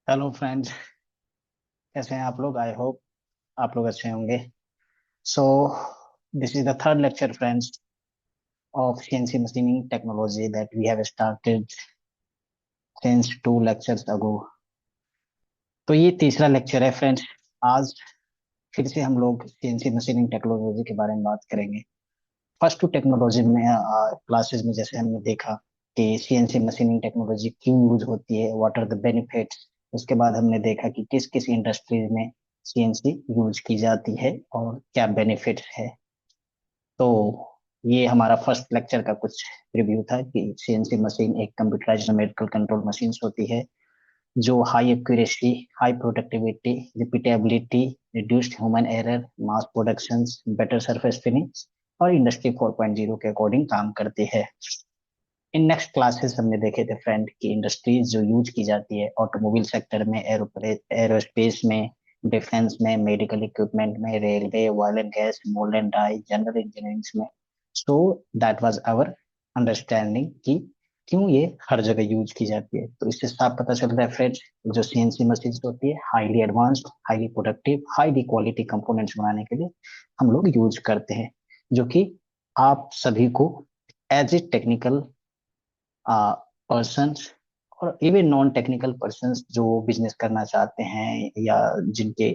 Hello friends. कैसे हैं आप लोग? आई होप आप लोग अच्छे होंगे। So this is the third lecture friends of CNC machining technology that we have started since two lectures ago. तो ये तीसरा लेक्चर है फ्रेंड्स। आज फिर से हम लोग सीएनसी मशीनिंग टेक्नोलॉजी के बारे में बात करेंगे। फर्स्ट टू टेक्नोलॉजी में क्लासेस में जैसे हमने देखा कि सीएनसी मशीनिंग टेक्नोलॉजी क्यों यूज होती है, व्हाट आर द बेनिफिट्स। उसके बाद हमने देखा कि किस किस इंडस्ट्रीज में सीएनसी यूज की जाती है और क्या बेनिफिट्स है। तो ये हमारा फर्स्ट लेक्चर का कुछ रिव्यू था कि सीएनसी मशीन एक कंप्यूटराइज्ड न्यूमेरिकल कंट्रोल मशीन होती है जो high accuracy, high productivity, repeatability, reduced human error, mass production, better surface finish और इंडस्ट्री 4.0 के अकॉर्डिंग काम करती है। इन नेक्स्ट क्लासेस हमने देखे थे फ्रेंड की इंडस्ट्रीज जो यूज की जाती है ऑटोमोबाइल सेक्टर में, एरोस्पेस में, डिफेंस में, मेडिकल इक्विपमेंट में, railway, oil and gas, mould and die, general engineering में। So that was our understanding कि क्यों ये हर जगह यूज की जाती है। तो इससे साफ पता चल रहा है फ्रेंड्स, जो सीएनसी मशीन होती है highly advanced, highly productive, highly quality components बनाने के लिए हम लोग यूज करते हैं, जो कि आप सभी को एज ए टेक्निकल पर्सन और इवन नॉन टेक्निकल पर्सन्स जो बिजनेस करना चाहते हैं या जिनके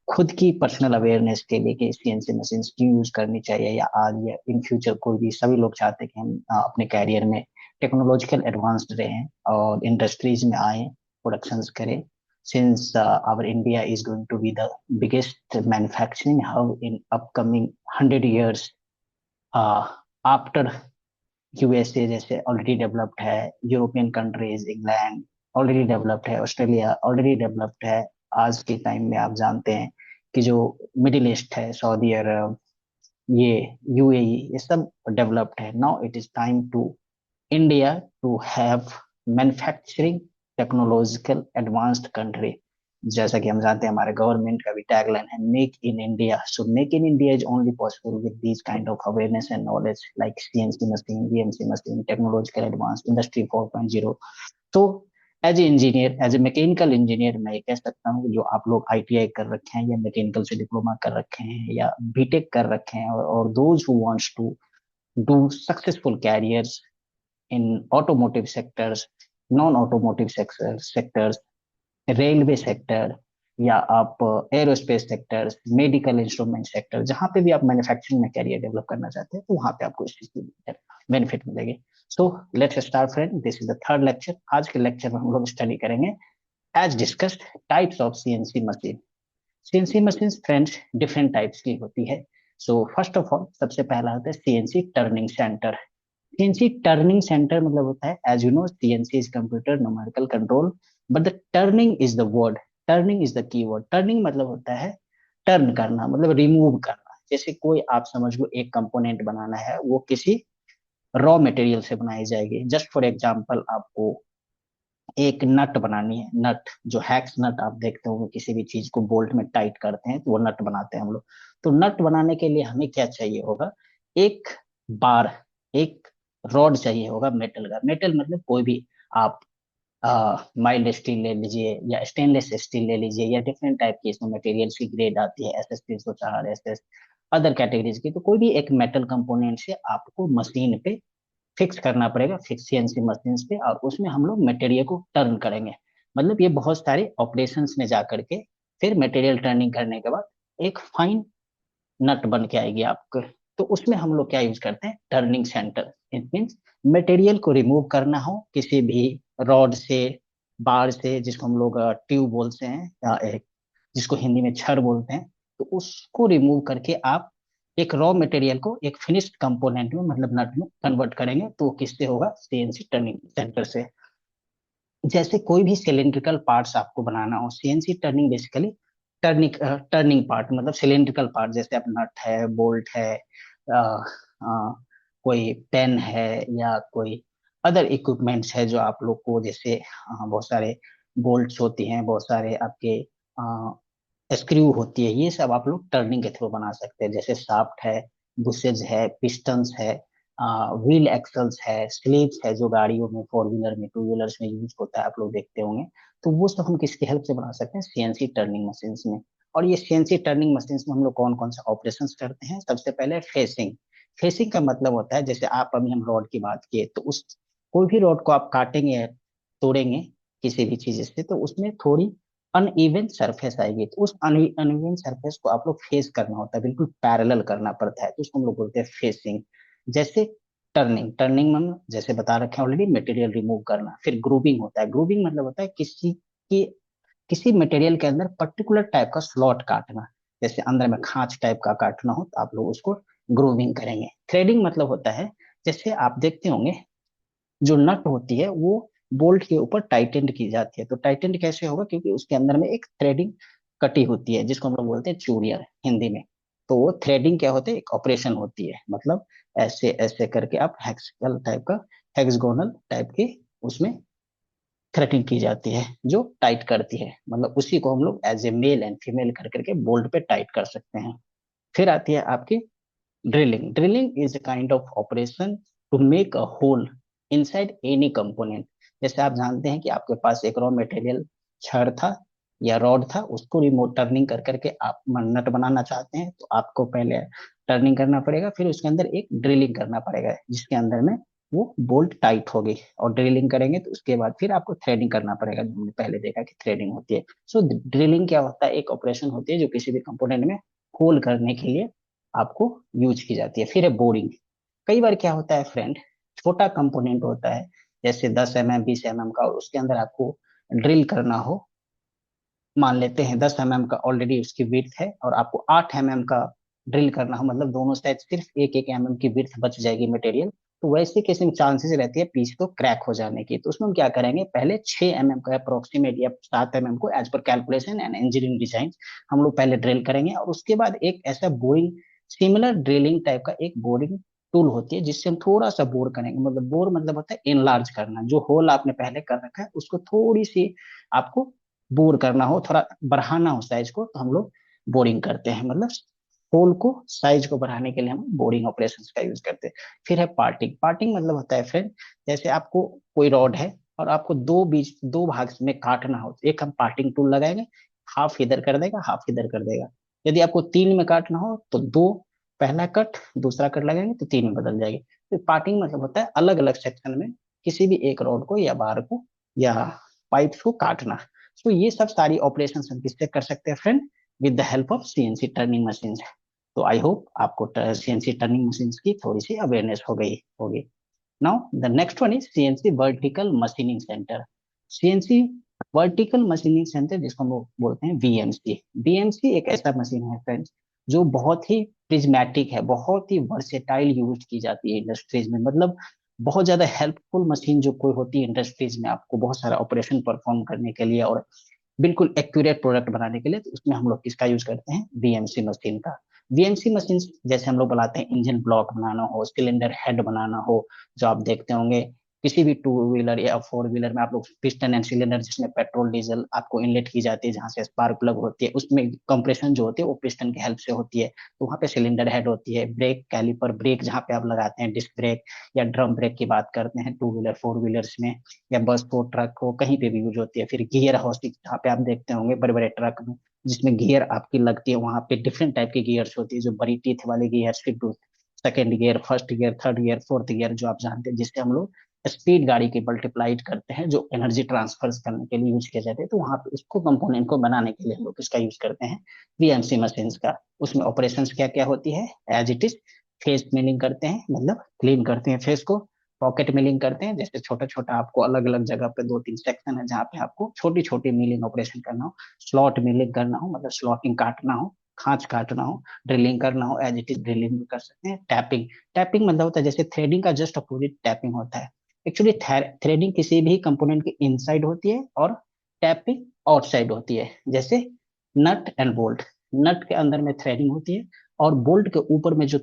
खुद की पर्सनल अवेयरनेस के लिए कि सीएनसी मशीन क्यों यूज करनी चाहिए, या आज या इन फ्यूचर कोई भी, सभी लोग चाहते हैं कि हम अपने कैरियर में टेक्नोलॉजिकल एडवांस्ड रहें और इंडस्ट्रीज में आए, प्रोडक्शंस करें। Since our India is going to be the biggest manufacturing hub in upcoming 100 years after USA जैसे ऑलरेडी डेवलप्ड है, European countries, England already developed है, ऑस्ट्रेलिया ऑलरेडी डेवलप्ड है। आज के टाइम में आप जानते हैं कि जो मिडिल ईस्ट है, सऊदी अरब, ये यूएई, ये सब डेवलप्ड है। Now it is time to India to have manufacturing technological advanced country. जैसा कि हम जानते हैं हमारे गवर्नमेंट का भी टैगलाइन है make in India. So make in India is only possible with these kind of awareness and knowledge like CNC machine, BMC machine, technological advance, industry 4.0। तो as a engineer, as a mechanical engineer, मैं ये कह सकता हूँ जो आप लोग ITI कर रखे हैं या मैकेनिकल से डिप्लोमा कर रखे हैं या बीटेक कर रखे हैं, और those who wants to do successful careers in automotive sectors, non-automotive sectors, railway sector, या आप aerospace sector, medical instrument sector, जहां पे भी आप मैन्युफैक्चरिंग में कैरियर डेवलप करना चाहते हैं तो वहां पे आपको इस चीज की बेनिफिट मिलेगी। So let's start friend, this is the third lecture. आज के लेक्चर में हम लोग स्टडी करेंगे as discussed types of CNC machine. CNC machine friends different types की होती है। सो फर्स्ट ऑफ ऑल सबसे पहला होता है CNC turning centre. CNC turning centre मतलब होता है, as you know, CNC is computer numerical control, but the turning is the word, turning is the key word. Turning मतलब होता है टर्न करना, मतलब रिमूव करना। जैसे कोई आप समझ लो एक कंपोनेंट बनाना है, वो किसी रॉ मटेरियल से बनाई जाएगी। जस्ट फॉर एग्जांपल, आपको एक नट बनानी है, नट जो हैक्स नट आप देखते हो किसी भी चीज को बोल्ट में टाइट करते हैं तो वो नट बनाते हैं हम लोग। तो नट बनाने के लिए हमें क्या चाहिए होगा? एक बार, एक रॉड चाहिए होगा मेटल का। मेटल मतलब कोई भी आप माइल्ड स्टील ले लीजिए या स्टेनलेस स्टील ले लीजिए, या डिफरेंट टाइप की इसमें मटेरियल्स की ग्रेड आती है, SS 304, SS अदर कैटेगरीज की। तो कोई भी एक मेटल कंपोनेंट से आपको मशीन पे फिक्स करना पड़ेगा, फिक्स सीएनसी मशीन पे, और उसमें हम लोग मटेरियल को टर्न करेंगे। मतलब ये बहुत सारे ऑपरेशंस में जा करके फिर मटेरियल टर्निंग करने के बाद एक फाइन नट बन के आएगी आपको। तो उसमें हम लोग क्या यूज करते हैं? Turning centre. It means material को रिमूव करना हो किसी भी रॉड से, बार से, जिसको हम लोग ट्यूब बोलते हैं, या एक जिसको हिंदी में छड़ बोलते हैं, तो उसको रिमूव करके आप एक रॉ मटेरियल को एक फिनिश्ड कंपोनेंट में, मतलब नट में कन्वर्ट करेंगे। तो किससे होगा? सीएनसी टर्निंग सेंटर से। जैसे कोई भी सिलेंड्रिकल पार्ट्स आपको बनाना हो, CNC turning basically turning turning part मतलब सिलेंड्रिकल पार्ट, जैसे आप नट है, बोल्ट है, अ, अ, कोई पेन है, या कोई अदर इक्विपमेंट्स है जो आप लोग को, जैसे बहुत सारे बोल्ट्स होती हैं, बहुत सारे आपके स्क्रू होती है, ये सब आप लोग टर्निंग के थ्रू बना सकते हैं। जैसे शाफ्ट है, बुशेज है, पिस्टन्स है, व्हील एक्सल्स है, स्लीव्स है, जो गाड़ियों में, फोर व्हीलर में, टू व्हीलर्स में यूज होता है, आप लोग देखते होंगे। तो वो सब हम किसकी हेल्प से बना सकते हैं? सीएनसी टर्निंग मशीन्स में। और ये सीएनसी टर्निंग मशीन्स में हम लोग कौन कौन से ऑपरेशंस करते हैं? सबसे पहले फेसिंग। फेसिंग का मतलब होता है, जैसे आप, अभी हम रॉड की बात किए, तो उस कोई भी रॉड को आप काटेंगे, तोड़ेंगे किसी भी चीज से, तो उसमें थोड़ी अनइवन सरफेस आएगी। तो उस अनइवन सरफेस को आप लोग फेस करना होता है, बिल्कुल पैरेलल करना पड़ता है, तो उसको हम लोग बोलते हैं फेसिंग। जैसे टर्निंग, टर्निंग में जैसे बता रखे हैं ऑलरेडी, मटेरियल रिमूव करना। फिर ग्रूविंग होता है। ग्रूविंग मतलब होता है की किसी मटेरियल के अंदर पर्टिकुलर टाइप का स्लॉट काटना। जैसे अंदर में खांच टाइप का काटना हो, तो आप लोग उसको ग्रूविंग करेंगे। थ्रेडिंग मतलब होता है, जैसे आप देखते होंगे, जो नट होती है वो बोल्ट के ऊपर टाइटेंड की जाती है। तो टाइटेंड कैसे होगा? क्योंकि उसके अंदर में एक थ्रेडिंग कटी होती है, जिसको हम लोग बोलते हैं चूड़ियां हिंदी में। तो वो थ्रेडिंग क्या होती है? एक ऑपरेशन होती है, मतलब ऐसे ऐसे करके आप हेक्सिकल टाइप का, हेक्सागोनल टाइप के उसमें थ्रेडिंग की जाती है, जो टाइट करती है। मतलब उसी को हम लोग as a male and female कर करके बोल्ट पे टाइट कर सकते हैं। फिर आती है आपकी drilling. Drilling is a kind of operation to make a hole inside any component. जैसे आप जानते हैं कि आपके पास एक रॉ मटेरियल छड़ था या रॉड था, उसको रिमोट टर्निंग कर करके आप नट बनाना चाहते हैं, तो आपको पहले टर्निंग करना पड़ेगा, फिर उसके अंदर एक ड्रिलिंग करना पड़ेगा, जिसके अंदर में वो बोल्ट टाइट होगी। और ड्रिलिंग करेंगे तो उसके बाद फिर आपको थ्रेडिंग करना पड़ेगा, जो हमने पहले देखा कि थ्रेडिंग होती है। सो ड्रिलिंग क्या होता है? एक ऑपरेशन होती है जो किसी भी कंपोनेंट में होल करने के लिए आपको यूज की जाती है। फिर है बोरिंग। कई बार क्या होता है फ्रेंड, छोटा कंपोनेंट होता है, जैसे 10 mm 20 mm का, और उसके अंदर आपको ड्रिल करना हो। मान लेते हैं 10 mm का ऑलरेडी उसकी विड्थ है, और आपको 8 mm का ड्रिल करना हो, मतलब दोनों साइड सिर्फ एक एक mm की विड्थ बच जाएगी मटेरियल। तो वैसे केस में चांसेस रहती है पीस को क्रैक हो जाने की। तो उसमें हम क्या करेंगे? पहले 6 mm का अप्रोक्सीमेट या 7 mm को, as per calculation and engineering design, हम लोग पहले ड्रिल करेंगे। और उसके बाद एक ऐसा बोरिंग, सिमिलर ड्रिलिंग टाइप का एक बोरिंग टूल होती है, जिससे हम थोड़ा सा बोर करेंगे। मतलब बोर मतलब होता है इनलार्ज करना, जो होल आपने पहले कर रखा है उसको थोड़ी सी आपको बोर करना हो, थोड़ा बढ़ाना हो साइज को, तो हम लोग बोरिंग करते हैं। मतलब होल को, साइज को बढ़ाने के लिए हम बोरिंग ऑपरेशंस का यूज करते हैं। फिर है पार्टिंग। पार्टिंग मतलब होता है फ्रेंड, जैसे आपको कोई रॉड है और आपको दो भाग में काटना हो, तो एक हम पार्टिंग टूल लगाएंगे, हाफ इधर कर देगा, हाफ इधर कर देगा। यदि आपको तीन में काटना हो तो दो, पहला कट दूसरा कट लगाएंगे तो तीन में बदल जाएगी। तो पार्टिंग मतलब होता है अलग अलग सेक्शन में किसी भी एक रॉड को या बार को या पाइप को काटना। तो ये सब सारी ऑपरेशन हम किससे कर सकते हैं friend? With the help of CNC turning machine. तो आई होप आपको सीएनसी टर्निंग मशीन की थोड़ी सी अवेयरनेस हो गई होगी। Now the next one is CNC vertical machining centre. CNC vertical machining centre, जिसको हम लोग बोलते हैं वीएमसी। वीएमसी एक ऐसा मशीन है फ्रेंड्स, जो बहुत ही प्रिज्मेटिक है, बहुत ही वर्सेटाइल यूज की जाती है इंडस्ट्रीज में। मतलब बहुत ज्यादा हेल्पफुल मशीन जो कोई होती है इंडस्ट्रीज में, आपको बहुत सारा ऑपरेशन परफॉर्म करने के लिए और बिल्कुल एक्यूरेट प्रोडक्ट बनाने के लिए। तो उसमें हम लोग किसका यूज करते हैं? वीएमसी मशीन का। वीएमसी मशीन, जैसे हम लोग बनाते हैं इंजन ब्लॉक बनाना हो, सिलेंडर हेड बनाना हो, जो आप देखते होंगे किसी भी टू व्हीलर या फोर व्हीलर में, आप लोग पिस्टन एंड सिलेंडर, जिसमें पेट्रोल डीजल आपको इनलेट की जाती है, जहां से स्पार्क प्लग होती है, उसमें कंप्रेशन जो होती है वो पिस्टन की हेल्प से होती है। तो वहां पे सिलेंडर हेड होती है। ब्रेक कैलिपर, ब्रेक जहाँ पे आप लगाते हैं, डिस्क ब्रेक या ड्रम ब्रेक की बात करते हैं टू व्हीलर फोर व्हीलर्स में, या बस हो, ट्रक हो, कहीं पे भी यूज होती है। फिर गियर हाउसिंग, जहाँ पे आप देखते होंगे बड़े बड़े ट्रक में, जिसमें गियर आपकी लगती है, वहां पे डिफरेंट टाइप की गियर्स होती है, जो बड़ी टीथ वाली गियर्स, फिर second gear, first gear, third gear, fourth gear, जो आप जानते हैं, जिससे हम लोग स्पीड गाड़ी की मल्टीप्लाइड करते हैं, जो एनर्जी ट्रांसफर करने के लिए यूज किया जाते हैं। तो वहां पे उसको कंपोनेंट को बनाने के लिए हम लोग इसका यूज करते हैं, वीएमसी मशीन का। उसमें ऑपरेशन क्या क्या होती है? As it is, face milling करते हैं, मतलब क्लीन करते हैं फेस को। पॉकेट मिलिंग करते हैं, जैसे छोटा छोटा आपको अलग अलग जगह पे दो तीन सेक्शन है जहाँ पे आपको छोटी छोटी मिलिंग ऑपरेशन करना हो। स्लॉट मिलिंग करना हो, मतलब स्लॉटिंग काटना हो, खांच काटना हो, ड्रिलिंग करना हो, एज इट इज ड्रिलिंग भी कर सकते हैं। टैपिंग, टैपिंग मतलब होता है, जैसे थ्रेडिंग का जस्ट अपोजिट टैपिंग होता है। एक्चुअली थ्रेडिंग किसी भी कंपोनेंट के इनसाइड होती है और टैपिंग आउटसाइड होती है। जैसे नट एंड बोल्ट, नट के अंदर में थ्रेडिंग होती है, और बोल्ट के ऊपर में जो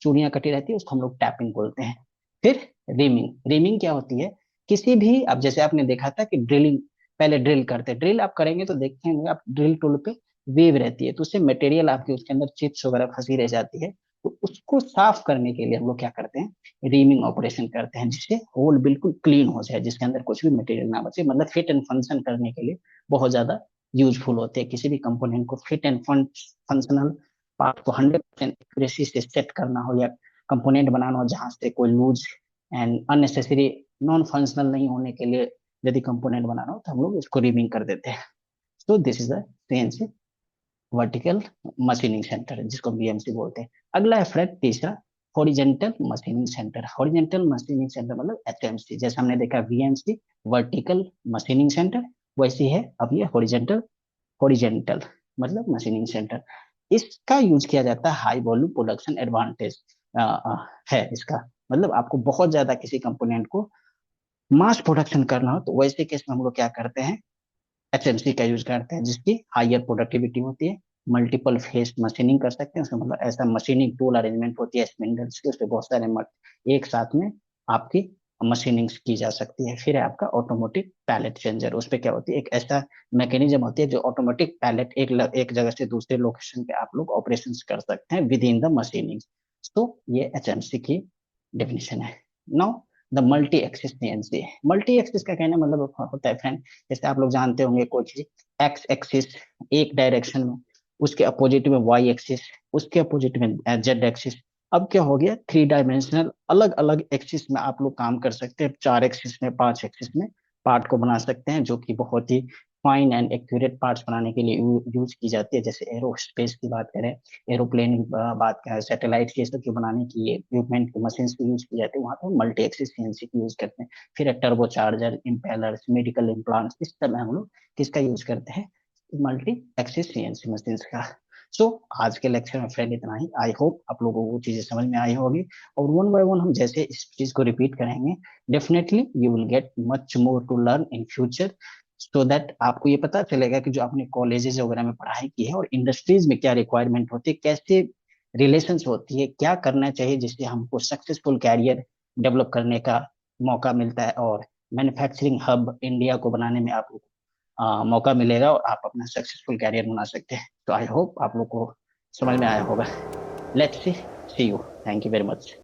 चूड़ियां कटी रहती है उसको हम लोग टैपिंग बोलते हैं। फिर रिमिंग, रिमिंग क्या होती है? किसी भी, अब जैसे आपने देखा था कि ड्रिलिंग, पहले ड्रिल करते हैं, ड्रिल आप करेंगे तो देखेंगे आप ड्रिल टूल पे वेव रहती है, तो उससे मटेरियल आपके उसके अंदर चिप्स वगैरह फंसी रह जाती है, तो उसको साफ करने के लिए हम लोग क्या करते हैं, रीमिंग ऑपरेशन करते हैं, जिससे होल बिल्कुल क्लीन हो जाए, जिसके अंदर कुछ भी मटेरियल ना बचे। मतलब फिट एंड फंक्शन करने के लिए बहुत ज्यादा यूजफुल होते हैं। किसी भी कंपोनेंट को फिट एंड फंक्शनल पार्ट को 100% एक्यूरेसी से सेट करना हो, या कंपोनेंट बनाना हो जहां से कोई loose and unnecessary non functional नहीं होने के लिए यदि कंपोनेंट बनाना हो, तो हम लोग उसको रिमिंग कर देते हैं। सो this is the CNC vertical machining centre, जिसको बीएमसी बोलते हैं। अगला है फ्रेंड तीसरा, horizontal machining centre. Horizontal machining centre मतलब एचएमसी। जैसे हमने देखा वीएमसी वर्टिकल मशीनिंग सेंटर, वैसी है अब ये हॉरिजेंटल। हॉरिजेंटल मतलब मशीनिंग सेंटर। इसका यूज किया जाता है हाई वॉल्यूम प्रोडक्शन एडवांटेज है इसका। मतलब आपको बहुत ज्यादा किसी कंपोनेंट को मास प्रोडक्शन करना हो, तो वैसे केस में हम लोग क्या करते हैं, एचएमसी का यूज करते हैं, जिसकी हायर प्रोडक्टिविटी होती है। मल्टीपल फेस मशीनिंग कर सकते हैं उसमें, मतलब ऐसा मशीनिंग टूल अरेंजमेंट होती है स्पिंडल्स की, उसपे बहुत सारे एक साथ में आपकी मशीनिंग की जा सकती है। फिर है आपका ऑटोमेटिक पैलेट चेंजर। उस पे क्या होती है, एक ऐसा मैकेनिज्म होती है जो ऑटोमेटिक पैलेट एक जगह से दूसरे लोकेशन पे आप लोग ऑपरेशन कर सकते हैं विद इन द मशीनिंग। तो ये एचएमसी की डेफिनेशन है। Now the multi axis CNC. Multi axis का कहना मतलब होता है फ्रेंड, जैसे आप लोग जानते होंगे कोई चीज एक्स एक्सिस एक डायरेक्शन में, उसके अपोजिट में वाई एक्सिस, उसके अपोजिट में जेड एक्सिस। अब क्या हो गया, 3 डायमेंशनल अलग अलग एक्सिस में आप लोग काम कर सकते हैं, 4 एक्सिस में, 5 एक्सिस में पार्ट को बना सकते हैं, जो कि बहुत ही फाइन एंड एक्यूरेट पार्ट्स बनाने के लिए यूज की जाती है। जैसे एरोस्पेस की बात करें, एरोप्लेन की बात करें, सैटेलाइट के सब की बनाने की इक्विपमेंट की मशीन की यूज की जाती है, वहां पर मल्टी एक्सिस सीएनसी की यूज करते हैं। फिर turbo charger, impellers, medical implants, इस समय हम लोग किसका यूज करते हैं, मल्टी एक्सिस सीएनसी मशीन का। सो आज के लेक्चर में फ्रेंड इतना ही। आई होप आप लोगों को वो चीजें समझ में आई होगी, और वन बाय वन हम जैसे इस चीज को रिपीट करेंगे, definitely you will get much more to learn in future, so that आपको ये पता चलेगा कि जो आपने कॉलेजेस वगैरह में पढ़ाई की है और इंडस्ट्रीज में क्या रिक्वायरमेंट होती है, कैसे रिलेशंस होती है, क्या करना चाहिए जिससे हमको सक्सेसफुल कैरियर डेवलप करने का मौका मिलता है, और मैन्युफैक्चरिंग हब इंडिया को बनाने में आपको मौका मिलेगा, और आप अपना सक्सेसफुल कैरियर बना सकते हैं। तो आई होप आप लोग को समझ में आया होगा। Let's see you. Thank you very much.